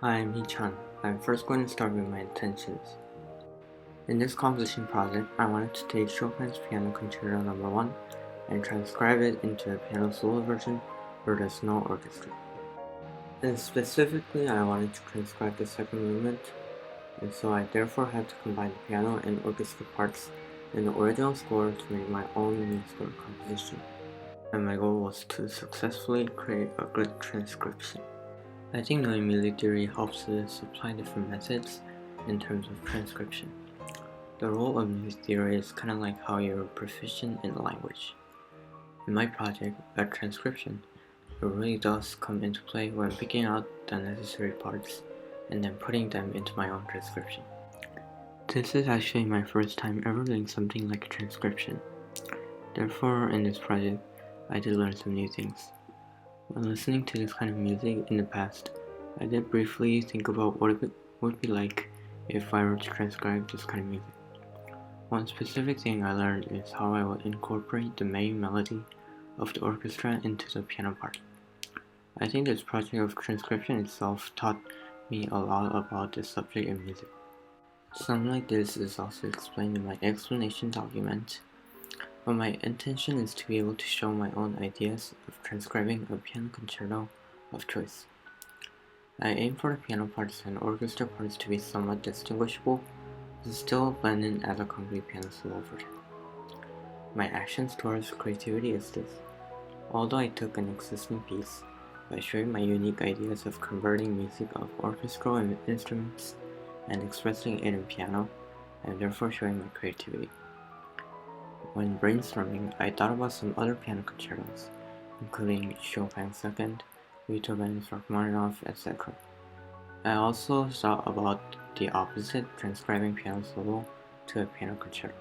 Hi, I'm Heechan. I'm first going to start with my intentions. In this composition project, I wanted to take Chopin's Piano Concerto No. 1 and transcribe it into a piano solo version where there's no orchestra. And specifically, I wanted to transcribe the second movement, and so I therefore had to combine the piano and orchestra parts in the original score to make my own musical composition. And my goal was to successfully create a good transcription. I think knowing music theory helps us apply different methods in terms of transcription. The role of music theory is kind of like how you're proficient in a language. In my project, a transcription, it really does come into play when picking out the necessary parts and then putting them into my own transcription. This is actually my first time ever doing something like a transcription. Therefore, in this project, I did learn some new things. When listening to this kind of music in the past, I did briefly think about what it would be like if I were to transcribe this kind of music. One specific thing I learned is how I would incorporate the main melody of the orchestra into the piano part. I think this project of transcription itself taught me a lot about the subject of music. Something like this is also explained in my explanation document, but my intention is to be able to show my own ideas of transcribing a piano concerto of choice. I aim for the piano parts and orchestra parts to be somewhat distinguishable, but still blend in as a complete piano solo version. My actions towards creativity is this. Although I took an existing piece, by showing my unique ideas of converting music of orchestral instruments and expressing it in piano, I am therefore showing my creativity. When brainstorming, I thought about some other piano concertos, including Chopin's Second, Beethoven's Rachmaninoff, etc. I also thought about the opposite, transcribing piano solo to a piano concerto.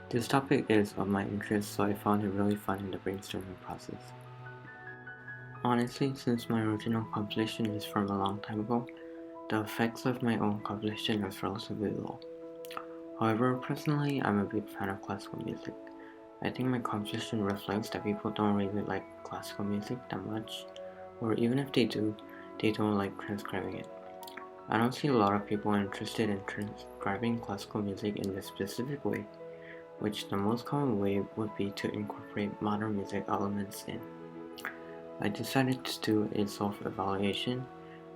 This topic is of my interest, so I found it really fun in the brainstorming process. Honestly, since my original composition is from a long time ago, the effects of my own composition is relatively low. However, personally, I'm a big fan of classical music. I think my composition reflects that people don't really like classical music that much, or even if they do, they don't like transcribing it. I don't see a lot of people interested in transcribing classical music in this specific way, which the most common way would be to incorporate modern music elements in. I decided to do a self-evaluation,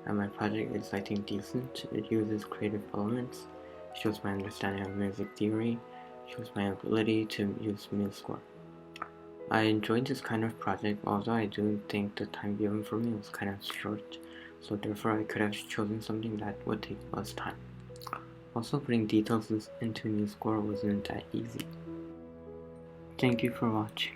and my project is, I think, decent. It uses creative elements, shows my understanding of music theory, shows my ability to use music score. I enjoyed this kind of project, although I do think the time given for me was kind of short, so therefore I could have chosen something that would take less time. Also, putting details into music score wasn't that easy. Thank you for watching.